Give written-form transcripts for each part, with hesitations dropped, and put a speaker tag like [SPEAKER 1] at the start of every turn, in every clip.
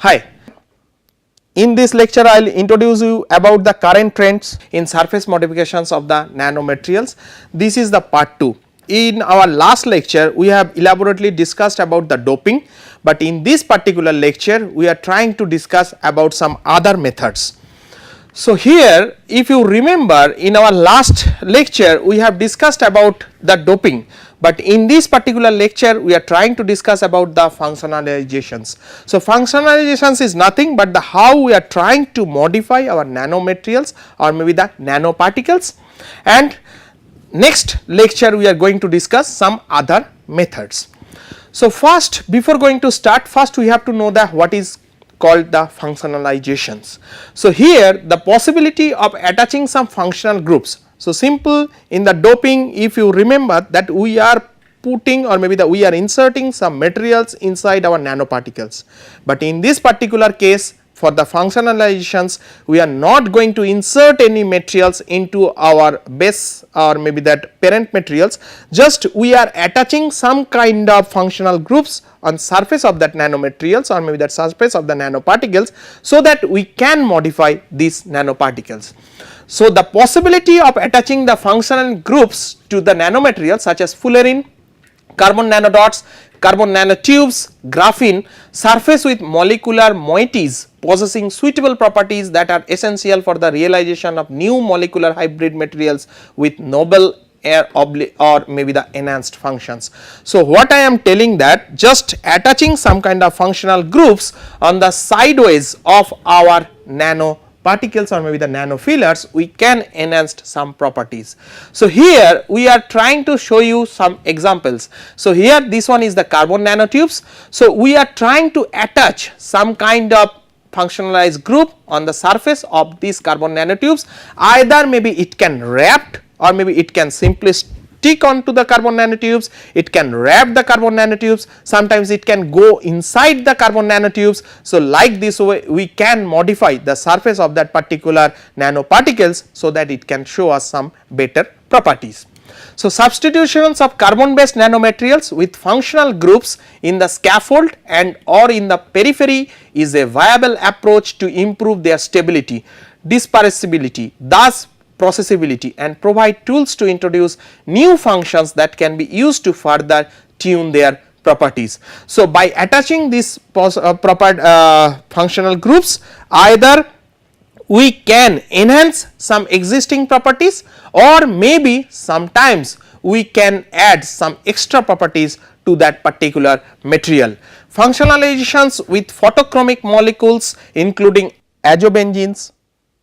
[SPEAKER 1] Hi, in this lecture I will introduce you about the current trends in surface modifications of the nanomaterials. This is the part 2. In our last lecture we have elaborately discussed about the doping, but in this particular lecture we are trying to discuss about some other methods. So, here if you remember, in our last lecture we have discussed about the doping, but in this particular lecture we are trying to discuss about the functionalizations. So, functionalizations is nothing but the how we are trying to modify our nanomaterials or maybe the nanoparticles, and next lecture we are going to discuss some other methods. So, first before going to start, first we have to know that what is called the functionalizations. So, here the possibility of attaching some functional groups. So, simple in the doping, if you remember that we are putting or maybe that we are inserting some materials inside our nanoparticles, but in this particular case for the functionalizations we are not going to insert any materials into our base or maybe that parent materials, just we are attaching some kind of functional groups on surface of that nanomaterials or maybe that surface of the nanoparticles, so that we can modify these nanoparticles. So, the possibility of attaching the functional groups to the nanomaterials such as fullerene, carbon nanodots, carbon nanotubes, graphene surface with molecular moieties possessing suitable properties that are essential for the realization of new molecular hybrid materials with noble or maybe the enhanced functions. So, what I am telling that just attaching some kind of functional groups on the sideways of our nanoparticles or maybe the nanofillers, we can enhance some properties. So, here we are trying to show you some examples. So, here this one is the carbon nanotubes. So, we are trying to attach some kind of functionalized group on the surface of these carbon nanotubes, either maybe it can wrap or maybe it can simply stick onto the carbon nanotubes, it can wrap the carbon nanotubes, sometimes it can go inside the carbon nanotubes. So, like this way we can modify the surface of that particular nanoparticles, so that it can show us some better properties. So, substitutions of carbon based nanomaterials with functional groups in the scaffold and or in the periphery is a viable approach to improve their stability, dispersibility, thus processability, and provide tools to introduce new functions that can be used to further tune their properties. So, by attaching these functional groups, either we can enhance some existing properties or maybe sometimes we can add some extra properties to that particular material. Functionalizations with photochromic molecules including azobenzenes,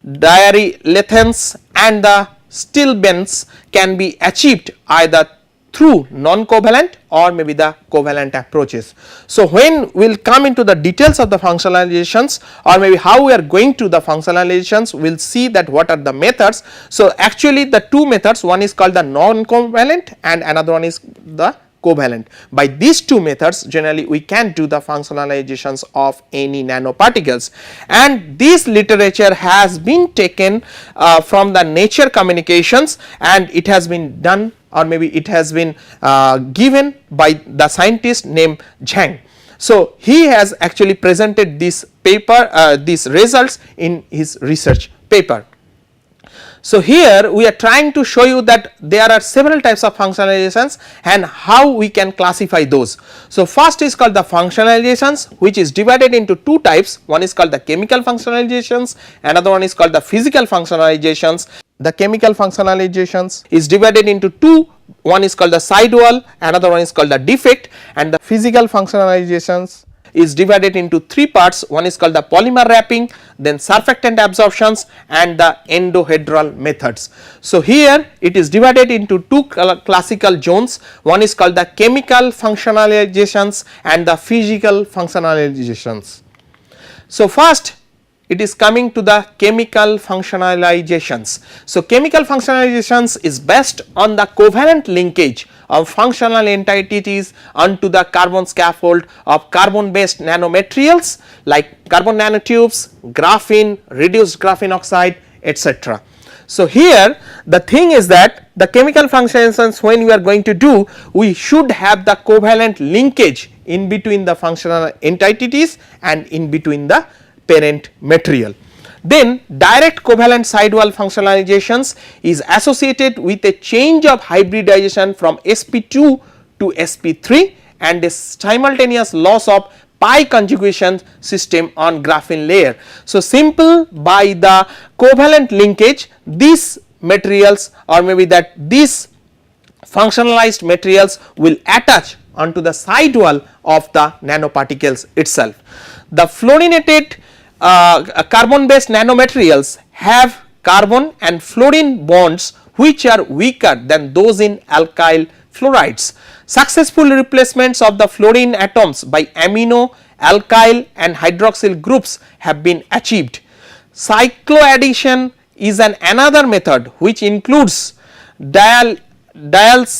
[SPEAKER 1] diarylethanes and the stilbenes can be achieved either through non-covalent or maybe the covalent approaches. So, when we will come into the details of the functionalizations or maybe how we are going to the functionalizations, we will see that what are the methods. So, actually the two methods, one is called the non-covalent and another one is the covalent. By these two methods generally we can do the functionalizations of any nanoparticles, and this literature has been taken from the Nature Communications, and it has been done or maybe it has been given by the scientist named Zhang. So, he has actually presented this paper these results in his research paper. So, here we are trying to show you that there are several types of functionalizations and how we can classify those. So, first is called the functionalizations, which is divided into two types. One is called the chemical functionalizations, another one is called the physical functionalizations. The chemical functionalizations is divided into two, one is called the sidewall, another one is called the defect, and the physical functionalizations is divided into three parts. One is called the polymer wrapping, then surfactant absorptions and the endohedral methods. So, here it is divided into two classical zones, one is called the chemical functionalizations and the physical functionalizations. So, first it is coming to the chemical functionalizations. So, chemical functionalizations is based on the covalent linkage of functional entities onto the carbon scaffold of carbon based nanomaterials like carbon nanotubes, graphene, reduced graphene oxide, etc. So, here the thing is that the chemical functionalizations when we are going to do, we should have the covalent linkage in between the functional entities and in between the parent material. Then direct covalent sidewall functionalizations is associated with a change of hybridization from sp2 to sp3 and a simultaneous loss of pi conjugation system on graphene layer. So, simple by the covalent linkage these materials or maybe that these functionalized materials will attach onto the sidewall of the nanoparticles itself. The fluorinated carbon based nanomaterials have carbon and fluorine bonds which are weaker than those in alkyl fluorides. Successful replacements of the fluorine atoms by amino, alkyl and hydroxyl groups have been achieved. Cycloaddition is another method which includes Diels-Alder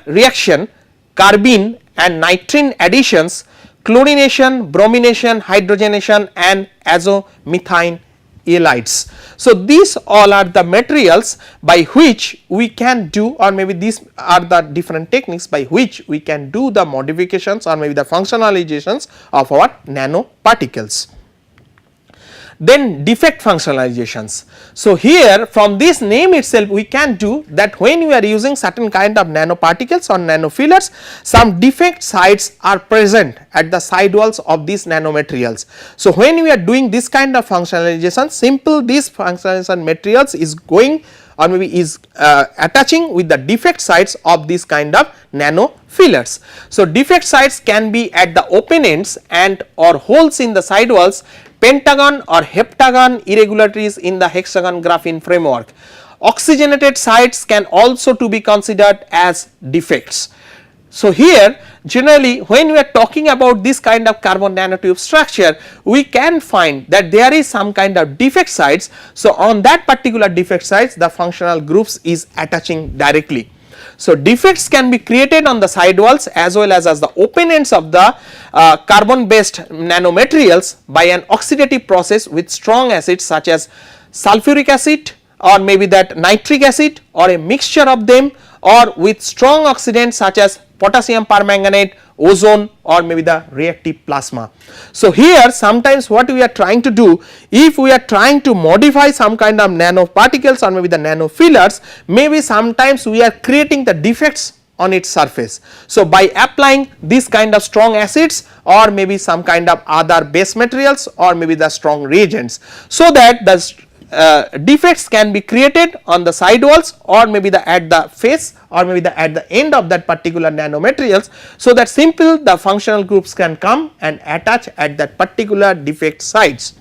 [SPEAKER 1] reaction, carbene and nitrine additions, chlorination, bromination, hydrogenation and azomethane halides. So, these all are the materials by which we can do, or maybe these are the different techniques by which we can do the modifications or maybe the functionalizations of our nanoparticles. Then defect functionalizations. So, here from this name itself we can do that when we are using certain kind of nanoparticles or nanofillers, some defect sites are present at the sidewalls of these nanomaterials. So, when we are doing this kind of functionalization, simple these functionalization materials is going or maybe is attaching with the defect sites of this kind of nanofillers. So, defect sites can be at the open ends and or holes in the sidewalls, pentagon or heptagon irregularities in the hexagon graphene framework. Oxygenated sites can also to be considered as defects. So, here generally when we are talking about this kind of carbon nanotube structure, we can find that there is some kind of defect sites. So, on that particular defect sites the functional groups is attaching directly. So, defects can be created on the sidewalls as well as the open ends of the carbon based nanomaterials by an oxidative process with strong acids such as sulfuric acid or maybe that nitric acid or a mixture of them, or with strong oxidants such as potassium permanganate, ozone or maybe the reactive plasma. So, here sometimes what we are trying to do, if we are trying to modify some kind of nanoparticles or maybe the nanofillers, maybe sometimes we are creating the defects on its surface. So, by applying this kind of strong acids or maybe some kind of other base materials or maybe the strong reagents, so that the defects can be created on the sidewalls or maybe the at the face or maybe the at the end of that particular nanomaterials, so that simple the functional groups can come and attach at that particular defect sites.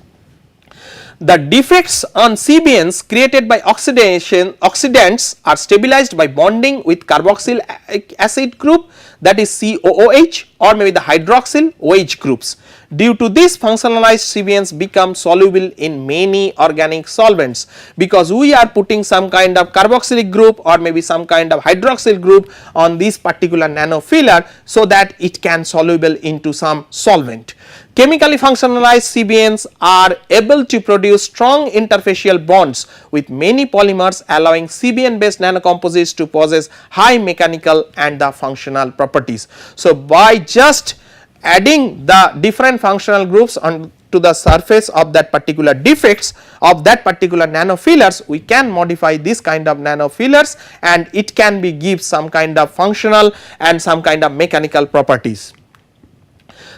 [SPEAKER 1] The defects on CBNs created by oxidants are stabilized by bonding with carboxylic acid group, that is COOH, or maybe the hydroxyl OH groups. Due to this, functionalized CBNs become soluble in many organic solvents, because we are putting some kind of carboxylic group or maybe some kind of hydroxyl group on this particular nanofiller, so that it can soluble into some solvent. Chemically functionalized CBNs are able to produce strong interfacial bonds with many polymers, allowing CBN based nanocomposites to possess high mechanical and the functional properties. So, by just adding the different functional groups on to the surface of that particular defects of that particular nanofillers, we can modify this kind of nanofillers and it can be give some kind of functional and some kind of mechanical properties.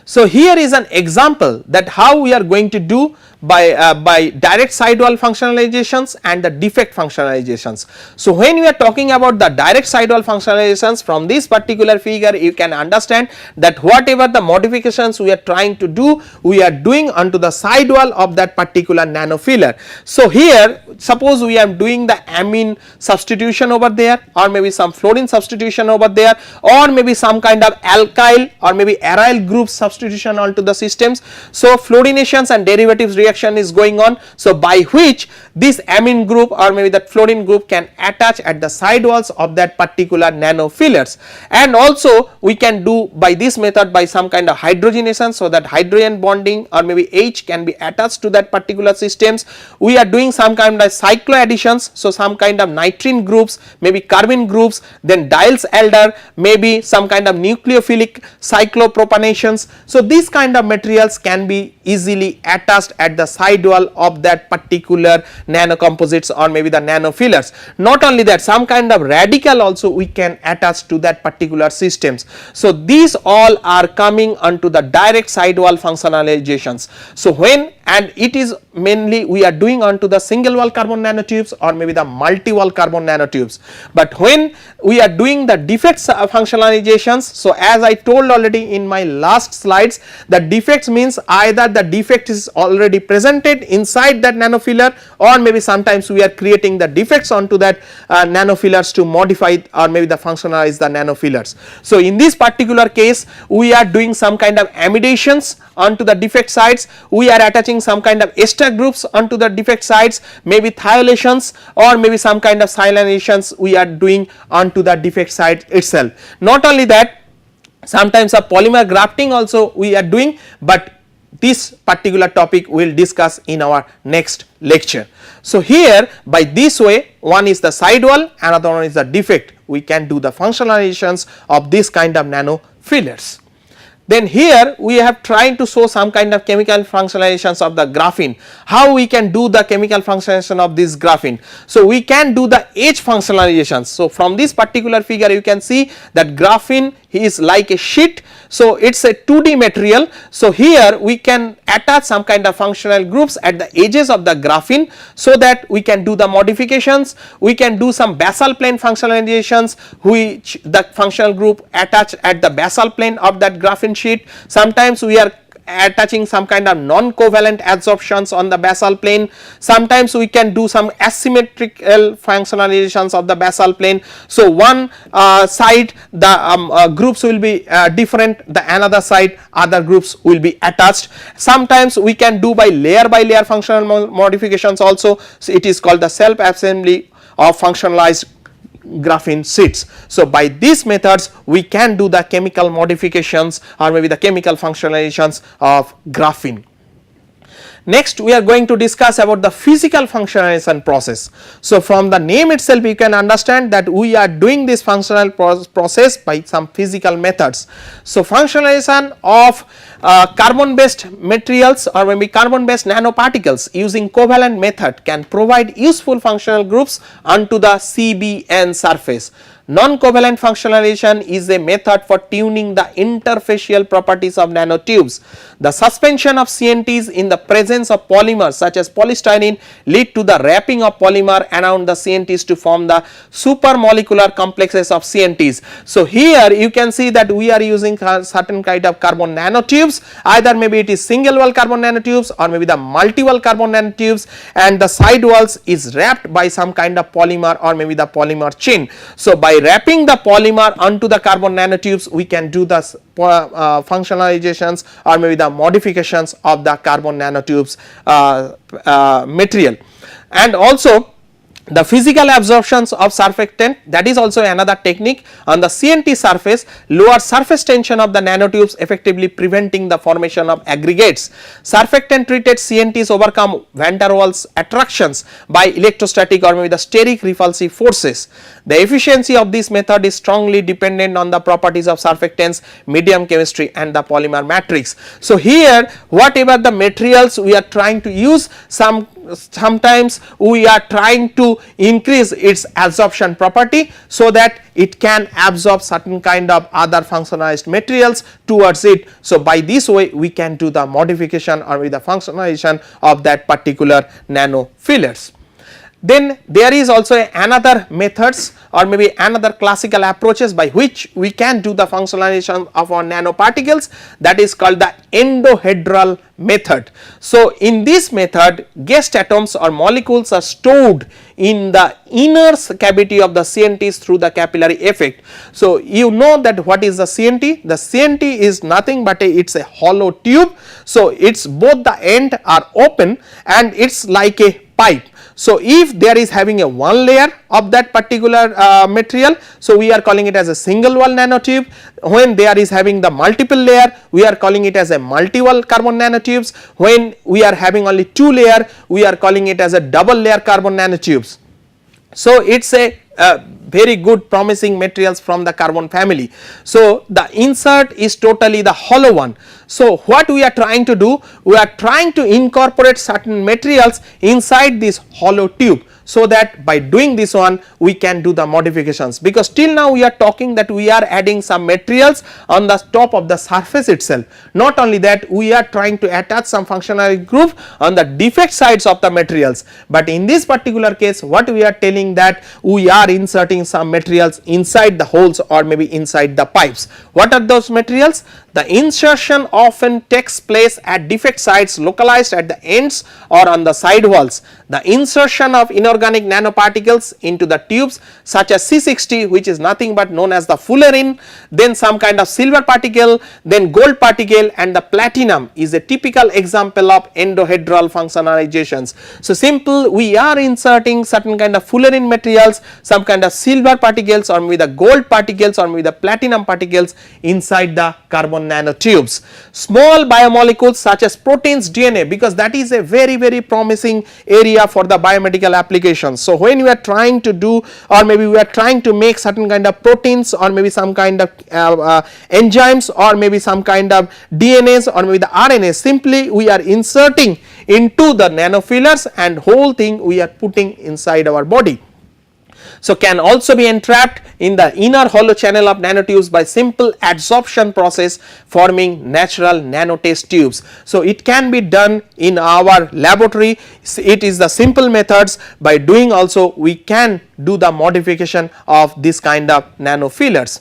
[SPEAKER 1] So, here is an example that how we are going to do by direct sidewall functionalizations and the defect functionalizations. So, when we are talking about the direct sidewall functionalizations, from this particular figure you can understand that whatever the modifications we are trying to do, we are doing onto the sidewall of that particular nanofiller. So, here suppose we are doing the amine substitution over there, or maybe some fluorine substitution over there, or maybe some kind of alkyl or maybe aryl group substitution onto the systems. So, fluorinations and derivatives reaction reaction is going on. So by which this amine group or maybe that fluorine group can attach at the side walls of that particular nanofillers, and also we can do by this method by some kind of hydrogenation, so that hydrogen bonding or maybe H can be attached to that particular systems. We are doing some kind of cycloadditions, so some kind of nitrine groups, maybe carbene groups, then diels alder, maybe some kind of nucleophilic cyclopropanations. So these kind of materials can be easily attached at the side wall of that particular nanocomposites or maybe the nanofillers. Not only that, some kind of radical also we can attach to that particular systems. So these all are coming onto the direct side wall functionalizations. So when, and it is mainly we are doing onto the single wall carbon nanotubes or maybe the multi wall carbon nanotubes. But when we are doing the defects functionalizations, so as I told already in my last slides, the defects means either the defect is already presented inside that nanofiller, or maybe sometimes we are creating the defects onto that nanofillers to modify or maybe the functionalize the nanofillers. So in this particular case we are doing some kind of amidations onto the defect sites, we are attaching some kind of ester groups onto the defect sites, maybe thiolations or maybe some kind of silanations we are doing onto the defect site itself. Not only that, sometimes a polymer grafting also we are doing, but this particular topic we will discuss in our next lecture. So here by this way, one is the side wall, another one is the defect, we can do the functionalizations of this kind of nanofillers. Then here we have tried to show some kind of chemical functionalizations of the graphene, how we can do the chemical functionalization of this graphene. So we can do the H functionalizations. So from this particular figure you can see that graphene is like a sheet, so it is a 2D material. So here we can attach some kind of functional groups at the edges of the graphene, so that we can do the modifications, we can do some basal plane functionalizations which the functional group attach at the basal plane of that graphene sheet. Sometimes we are attaching some kind of non-covalent adsorptions on the basal plane, sometimes we can do some asymmetrical functionalizations of the basal plane. So one side the groups will be different, the another side other groups will be attached. Sometimes we can do by layer functional modifications also, so it is called the self assembly of functionalized graphene sheets. So by these methods we can do the chemical modifications or maybe the chemical functionalizations of graphene. Next we are going to discuss about the physical functionalization process. So from the name itself you can understand that we are doing this functional process by some physical methods. So functionalization of carbon based materials or maybe carbon based nanoparticles using covalent method can provide useful functional groups onto the CBN surface. Non-covalent functionalization is a method for tuning the interfacial properties of nanotubes. The suspension of CNTs in the presence of polymers such as polystyrene lead to the wrapping of polymer around the CNTs to form the supermolecular complexes of CNTs. So here you can see that we are using certain kind of carbon nanotubes, either maybe it is single wall carbon nanotubes or maybe the multi wall carbon nanotubes, and the side walls is wrapped by some kind of polymer or maybe the polymer chain. So by wrapping the polymer onto the carbon nanotubes we can do the functionalizations or maybe the modifications of the carbon nanotubes material. And also the physical absorptions of surfactant, that is also another technique. On the CNT surface, lower surface tension of the nanotubes effectively preventing the formation of aggregates. Surfactant treated CNTs overcome van der Waals attractions by electrostatic or maybe the steric repulsive forces. The efficiency of this method is strongly dependent on the properties of surfactants, medium chemistry and the polymer matrix. So here whatever the materials we are trying to use, sometimes we are trying to increase its absorption property so that it can absorb certain kind of other functionalized materials towards it. So by this way we can do the modification or with the functionalization of that particular nanofillers. Then there is also another methods or maybe another classical approaches by which we can do the functionalization of our nanoparticles, that is called the endohedral method. So in this method, guest atoms or molecules are stored in the inner cavity of the CNTs through the capillary effect. So you know that what is the CNT? The CNT is nothing but it is a hollow tube. So its both the end are open and it is like a pipe. So if there is having a one layer of that particular material, so we are calling it as a single wall nanotube. When there is having the multiple layer, we are calling it as a multi-wall carbon nanotubes. When we are having only two layer, we are calling it as a double layer carbon nanotubes. So it is a very good promising materials from the carbon family. So the insert is totally the hollow one. So what we are trying to do? We are trying to incorporate certain materials inside this hollow tube, so that by doing this one we can do the modifications, because till now we are talking that we are adding some materials on the top of the surface itself. Not only that, we are trying to attach some functionality group on the defect sides of the materials, but in this particular case what we are telling that we are inserting some materials inside the holes or maybe inside the pipes. What are those materials? The insertion often takes place at defect sites localized at the ends or on the side walls. The insertion of inorganic nanoparticles into the tubes such as C60, which is nothing but known as the fullerene, then some kind of silver particle, then gold particle, and the platinum is a typical example of endohedral functionalizations. So simple, we are inserting certain kind of fullerene materials, some kind of silver particles or maybe the gold particles or maybe the platinum particles inside the carbon nanotubes. Small biomolecules such as proteins, DNA, because that is a very promising area for the biomedical applications. So when we are trying to do or maybe we are trying to make certain kind of proteins or maybe some kind of enzymes or maybe some kind of DNAs or maybe the RNAs, simply we are inserting into the nanofillers and whole thing we are putting inside our body. So can also be entrapped in the inner hollow channel of nanotubes by simple adsorption process, forming natural nanotest tubes. So it can be done in our laboratory. It is the simple methods. By doing also we can do the modification of this kind of nanofillers.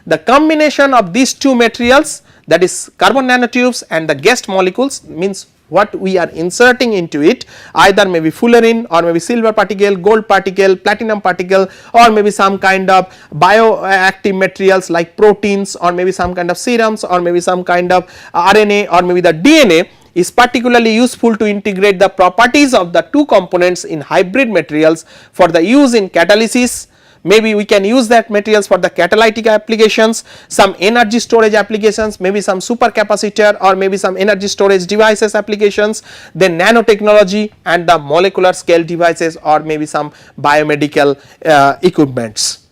[SPEAKER 1] The combination of these two materials, that is carbon nanotubes and the guest molecules, means what we are inserting into it, either maybe fullerene or maybe silver particle, gold particle, platinum particle, or maybe some kind of bioactive materials like proteins or maybe some kind of serums or maybe some kind of RNA or maybe the DNA, is particularly useful to integrate the properties of the two components in hybrid materials for the use in catalysis. Maybe we can use that materials for the catalytic applications, some energy storage applications, maybe some supercapacitor or maybe some energy storage devices applications, then nanotechnology and the molecular scale devices or maybe some biomedical equipments.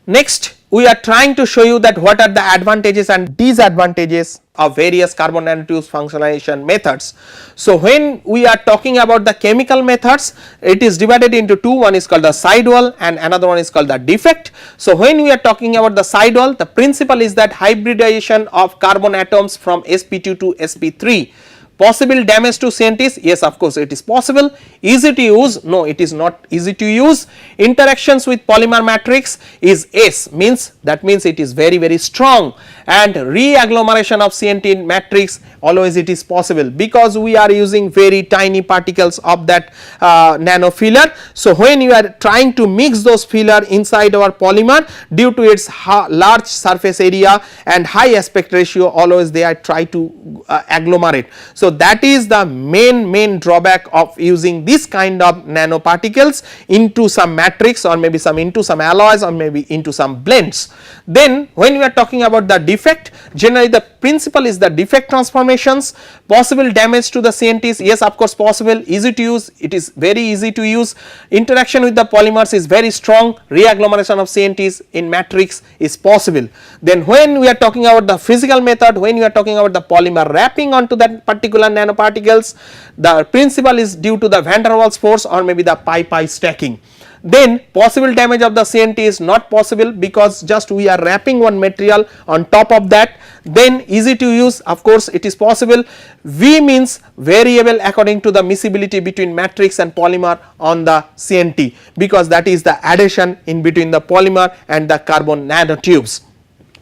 [SPEAKER 1] Next, we are trying to show you that what are the advantages and disadvantages of various carbon nanotubes functionalization methods. So when we are talking about the chemical methods, it is divided into two. One is called the sidewall and another one is called the defect. So when we are talking about the sidewall, the principle is that hybridization of carbon atoms from sp2 to sp3. Possible damage to CNTs? Yes, of course it is possible. Easy to use? No, it is not easy to use. Interactions with polymer matrix is S, means that means it is very strong, and re-agglomeration of CNT matrix always it is possible, because we are using very tiny particles of that nanofiller. So when you are trying to mix those filler inside our polymer, due to its large surface area and high aspect ratio, always they are try to agglomerate. So that is the main drawback of using this kind of nanoparticles into some matrix or maybe some into some alloys or maybe into some blends. Then when we are talking about the defect, generally the principle is the defect transformations. Possible damage to the CNTs? Yes, of course possible. Easy to use? It is very easy to use. Interaction with the polymers is very strong. Re-agglomeration of CNTs in matrix is possible. Then when we are talking about the physical method, when we are talking about the polymer wrapping onto that particular nanoparticles, the principle is due to the van der Waals force or maybe the PiPi stacking. then possible damage of the CNT is not possible because just we are wrapping one material on top of that. Then easy to use, of course it is possible. V means variable according to the miscibility between matrix and polymer on the CNT, because that is the adhesion in between the polymer and the carbon nanotubes.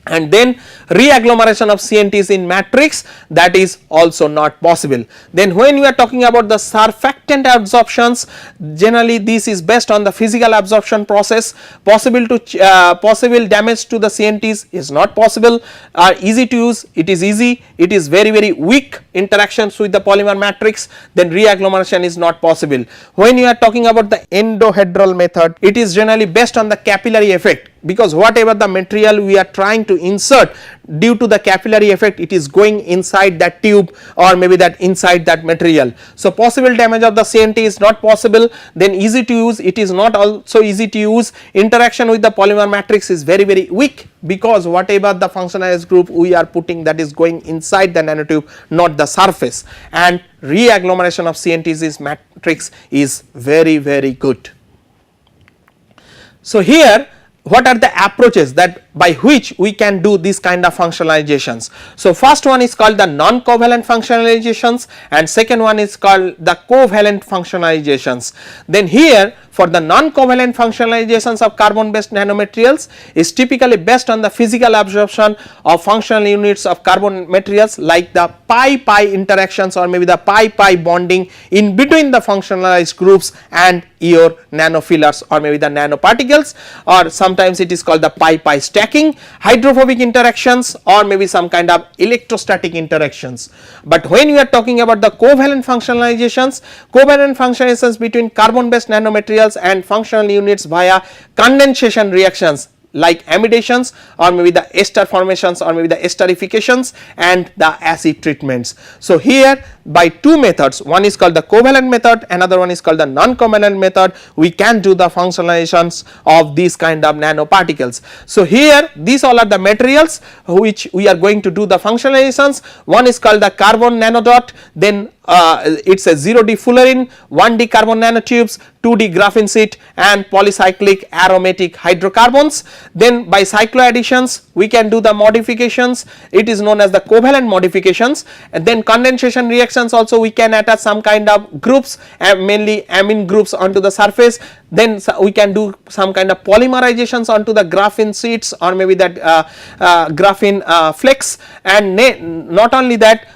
[SPEAKER 1] And then reagglomeration of CNTs in matrix, that is also not possible. Then when we are talking about the surfactant absorptions, generally this is based on the physical absorption process. Possible damage to the CNTs is not possible. Easy to use, it is easy, it is very weak interactions with the polymer matrix, then reagglomeration is not possible. When you are talking about the endohedral method, it is generally based on the capillary effect, because whatever the material we are trying to insert, due to the capillary effect it is going inside that tube or maybe that inside that material. So possible damage of the CNT is not possible. Then easy to use, it is not also easy to use. Interaction with the polymer matrix is very weak, because whatever the functionalized group we are putting, that is going inside the nanotube, not the surface. And reagglomeration of CNTs is matrix is very good. So here what are the approaches that by which we can do this kind of functionalizations? So first one is called the non-covalent functionalizations, and second one is called the covalent functionalizations. Then here for the non-covalent functionalizations of carbon based nanomaterials is typically based on the physical absorption of functional units of carbon materials, like the PiPi interactions or maybe the PiPi bonding in between the functionalized groups and your nanofillers or maybe the nanoparticles, or sometimes it is called the PiPi stacking, hydrophobic interactions or maybe some kind of electrostatic interactions. But when we are talking about the covalent functionalizations between carbon based nanomaterials and functional units via condensation reactions like amidations or maybe the ester formations or maybe the esterifications and the acid treatments. So here by two methods, one is called the covalent method, another one is called the non-covalent method, we can do the functionalizations of these kind of nanoparticles. So here these all are the materials which we are going to do the functionalizations. One is called the carbon nanodot, then it is a 0D fullerene, 1D carbon nanotubes, 2D graphene sheet and polycyclic aromatic hydrocarbons. Then by cycloadditions we can do the modifications, it is known as the covalent modifications. And then condensation reactions also we can attach some kind of groups, mainly amine groups onto the surface. Then we can do some kind of polymerizations onto the graphene sheets or maybe that graphene flakes. And not only that,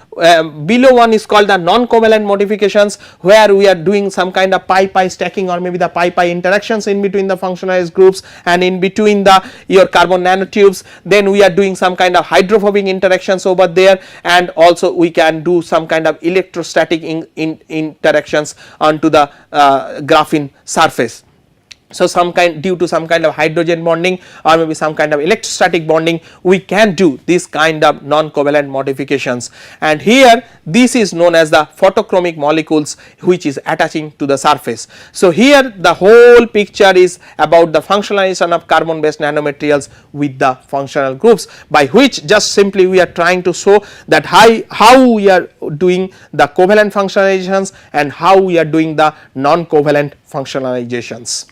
[SPEAKER 1] below one is called the non-covalent modifications, where we are doing some kind of PiPi stacking or maybe the PiPi interactions in between the functionalized groups and in between the your carbon nanotubes. Then we are doing some kind of hydrophobic interactions over there, and also we can do some kind of electrostatic interactions onto the graphene surface. So some kind, due to some kind of hydrogen bonding or maybe some kind of electrostatic bonding, we can do this kind of non-covalent modifications. And here this is known as the photochromic molecules which is attaching to the surface. So here the whole picture is about the functionalization of carbon based nanomaterials with the functional groups, by which just simply we are trying to show that how we are doing the covalent functionalizations and how we are doing the non-covalent functionalizations.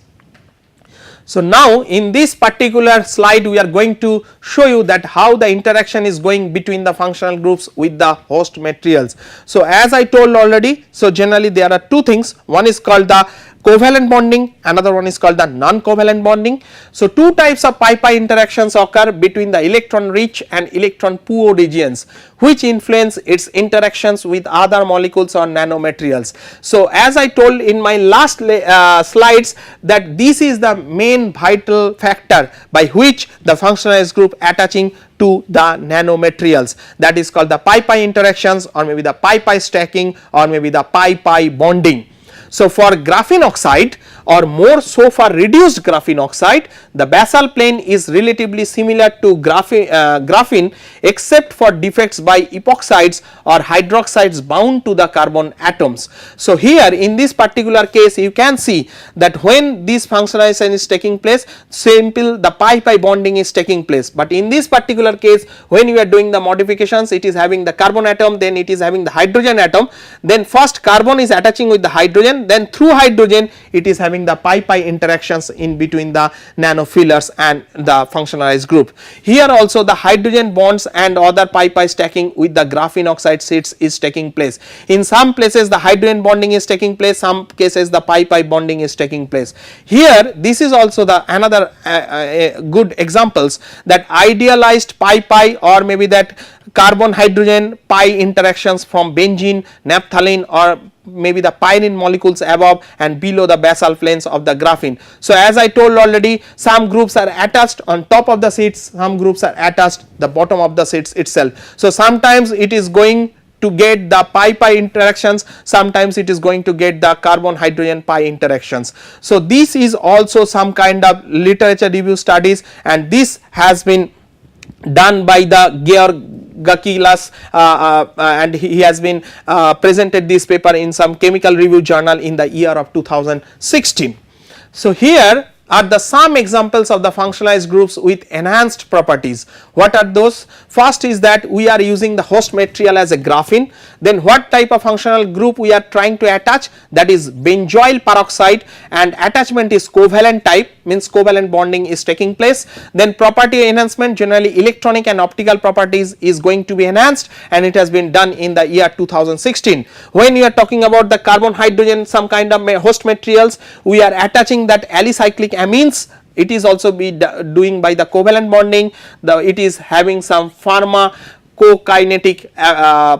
[SPEAKER 1] So now in this particular slide we are going to show you that how the interaction is going between the functional groups with the host materials. So as I told already, so generally there are two things, one is called the covalent bonding, another one is called the non-covalent bonding. So two types of PiPi interactions occur between the electron rich and electron poor regions, which influence its interactions with other molecules or nanomaterials. So as I told in my last slides, that this is the main vital factor by which the functionalized group attaching to the nanomaterials, that is called the PiPi interactions or maybe the PiPi stacking or maybe the PiPi bonding. So for graphene oxide or more so for reduced graphene oxide, the basal plane is relatively similar to graphene except for defects by epoxides or hydroxides bound to the carbon atoms. So here in this particular case you can see that when this functionalization is taking place, simple the PiPi bonding is taking place, but in this particular case when you are doing the modifications, it is having the carbon atom, then it is having the hydrogen atom, then first carbon is attaching with the hydrogen, hydrogen, then through hydrogen it is having the PiPi interactions in between the nanofillers and the functionalized group. Here also the hydrogen bonds and other PiPi stacking with the graphene oxide sheets is taking place. In some places the hydrogen bonding is taking place, some cases the PiPi bonding is taking place. Here this is also the another good examples that idealized PiPi or maybe that carbon hydrogen pi interactions from benzene, naphthalene or maybe the pyrene molecules above and below the basal planes of the graphene. So as I told already, some groups are attached on top of the sheets, some groups are attached the bottom of the sheets itself. So sometimes it is going to get the pi interactions, sometimes it is going to get the carbon hydrogen pi interactions. So this is also some kind of literature review studies, and this has been done by the Georg Gakilas and he has been presented this paper in some chemical review journal in the year of 2016. So here are the some examples of the functionalized groups with enhanced properties. What are those? First is that we are using the host material as a graphene. Then what type of functional group we are trying to attach? That is benzoyl peroxide, and attachment is covalent type, means covalent bonding is taking place. Then property enhancement, generally electronic and optical properties is going to be enhanced, and it has been done in the year 2016. When we are talking about the carbon hydrogen some kind of host materials, we are attaching that alicyclic amines. It is also be doing by the covalent bonding. It is having some pharmacokinetic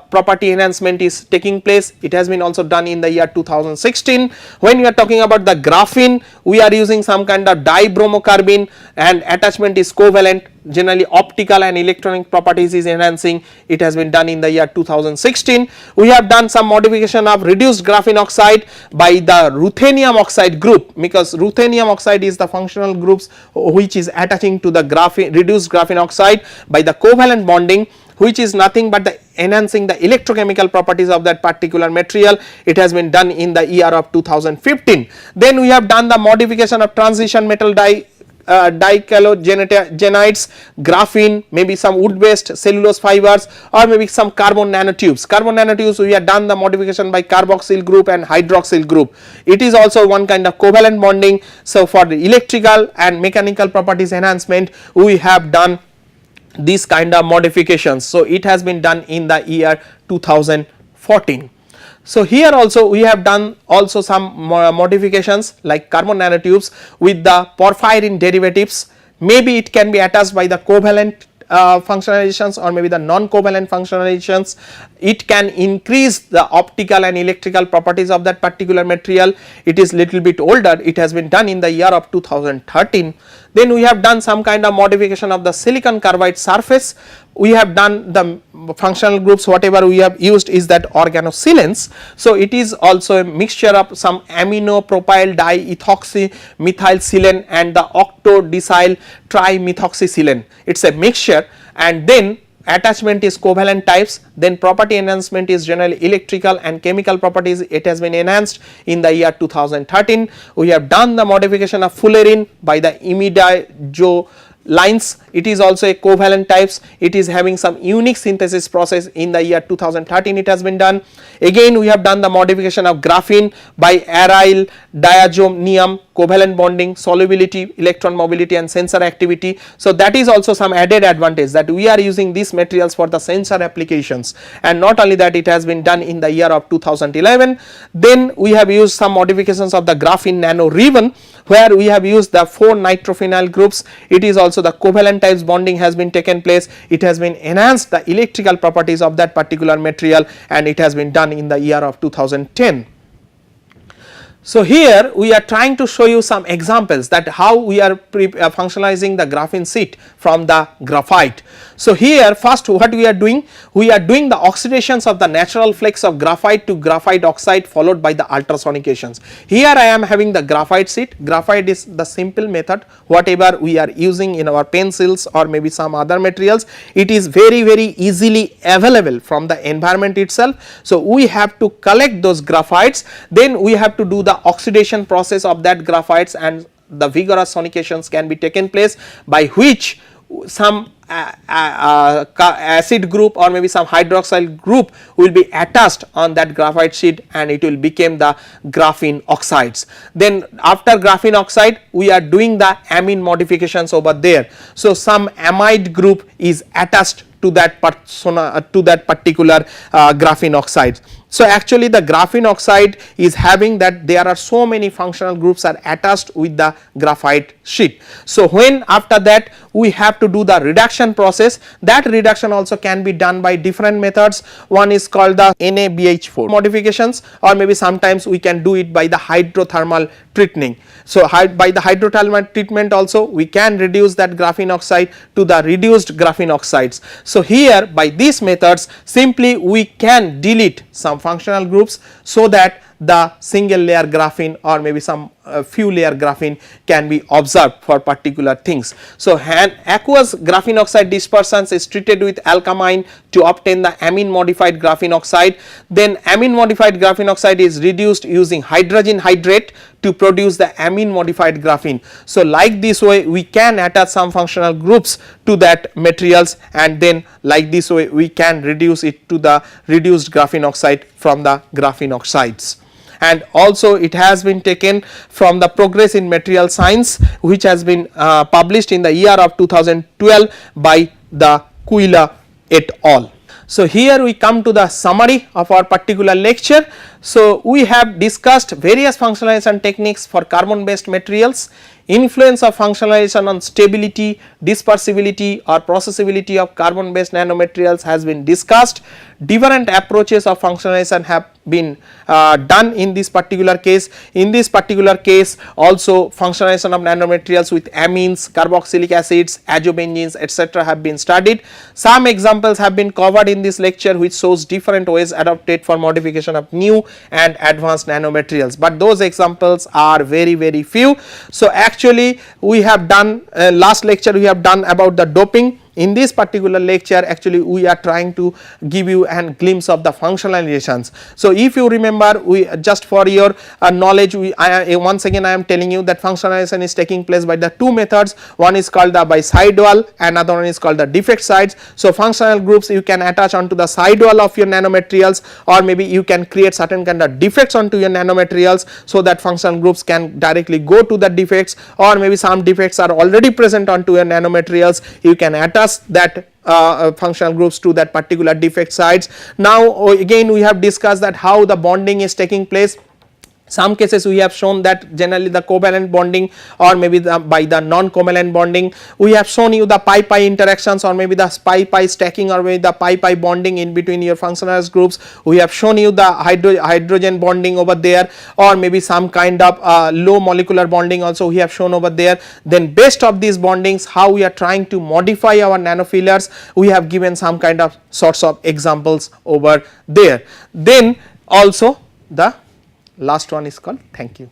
[SPEAKER 1] property enhancement is taking place. It has been also done in the year 2016. When we are talking about the graphene, we are using some kind of dibromocarbene and attachment is covalent. Generally optical and electronic properties is enhancing. It has been done in the year 2016. We have done some modification of reduced graphene oxide by the ruthenium oxide group, because ruthenium oxide is the functional groups which is attaching to the reduced graphene oxide by the covalent bonding, which is nothing but the enhancing the electrochemical properties of that particular material. It has been done in the year of 2015. Then we have done the modification of transition metal dichalogenides, graphene, maybe some wood based cellulose fibers, or maybe some carbon nanotubes. Carbon nanotubes we have done the modification by carboxyl group and hydroxyl group. It is also one kind of covalent bonding. So for the electrical and mechanical properties enhancement, we have done this kind of modifications. So it has been done in the year 2014. So here also we have done also some modifications like carbon nanotubes with the porphyrin derivatives. Maybe it can be attached by the covalent functionalizations or maybe the non-covalent functionalizations. It can increase the optical and electrical properties of that particular material. It is little bit older. It has been done in the year of 2013. Then we have done some kind of modification of the silicon carbide surface. We have done the functional groups, whatever we have used is that organosilans. So it is also a mixture of some amino propyl diethoxy methylsilane and the octodecyl trimethoxysilane. It is a mixture, and then attachment is covalent types. Then property enhancement is generally electrical and chemical properties. It has been enhanced in the year 2013. We have done the modification of fullerene by the imidazolines. It is also a covalent types. It is having some unique synthesis process. In the year 2013 it has been done. Again we have done the modification of graphene by aryl diazonium, covalent bonding, solubility, electron mobility and sensor activity. So that is also some added advantage that we are using these materials for the sensor applications. And not only that, it has been done in the year of 2011. Then we have used some modifications of the graphene nano ribbon, where we have used the 4 nitrophenyl groups. It is also the covalent types bonding has been taken place. It has been enhanced the electrical properties of that particular material, and it has been done in the year of 2010. So here we are trying to show you some examples that how we are functionalizing the graphene sheet from the graphite. So here first what we are doing the oxidations of the natural flakes of graphite to graphite oxide, followed by the ultrasonications. Here I am having the graphite sheet. Graphite is the simple method, whatever we are using in our pencils or maybe some other materials. It is very easily available from the environment itself. So we have to collect those graphites, then we have to do the oxidation process of that graphites, and the vigorous sonications can be taken place, by which some acid group or maybe some hydroxyl group will be attached on that graphite sheet and it will become the graphene oxides. Then after graphene oxide we are doing the amine modifications over there. So some amide group is attached to that particular graphene oxide. So actually the graphene oxide is having that there are so many functional groups are attached with the graphite sheet. So when after that we have to do the reduction process, that reduction also can be done by different methods. One is called the NaBH4 modifications, or maybe sometimes we can do it by the hydrothermal treatment. So by the hydrothermal treatment also we can reduce that graphene oxide to the reduced graphene oxides. So here by these methods simply we can delete some functional groups so that the single layer graphene or maybe some few layer graphene can be observed for particular things. So aqueous graphene oxide dispersants is treated with alkamine to obtain the amine modified graphene oxide. Then amine modified graphene oxide is reduced using hydrogen hydrate to produce the amine modified graphene. So like this way we can attach some functional groups to that materials, and then like this way we can reduce it to the reduced graphene oxide from the graphene oxides. And also it has been taken from the Progress in Material Science, which has been published in the year of 2012 by the Quilla et al. So here we come to the summary of our particular lecture. So we have discussed various functionalization techniques for carbon based materials. Influence of functionalization on stability, dispersibility or processibility of carbon based nanomaterials has been discussed. Different approaches of functionalization have been done in this particular case. In this particular case also functionalization of nanomaterials with amines, carboxylic acids, azobenzenes etc. have been studied. Some examples have been covered in this lecture which shows different ways adopted for modification of new and advanced nanomaterials, but those examples are very few. So actually we have done last lecture we have done about the doping. In this particular lecture actually we are trying to give you a glimpse of the functionalizations. So if you remember, we just for your knowledge once again I am telling you that functionalization is taking place by the two methods. One is called the by sidewall, another one is called the defect sides. So functional groups you can attach onto the sidewall of your nanomaterials, or maybe you can create certain kind of defects onto your nanomaterials so that functional groups can directly go to the defects, or maybe some defects are already present onto your nanomaterials, you can attach that functional groups to that particular defect sites. Now again we have discussed that how the bonding is taking place. Some cases we have shown that generally the covalent bonding or maybe by the non-covalent bonding. We have shown you the PiPi interactions or maybe the PiPi stacking or maybe the PiPi bonding in between your functionalized groups. We have shown you the hydrogen bonding over there, or maybe some kind of low molecular bonding also we have shown over there. Then based of these bondings how we are trying to modify our nanofillers, we have given some kind of sorts of examples over there. Then also the last one is called thank you.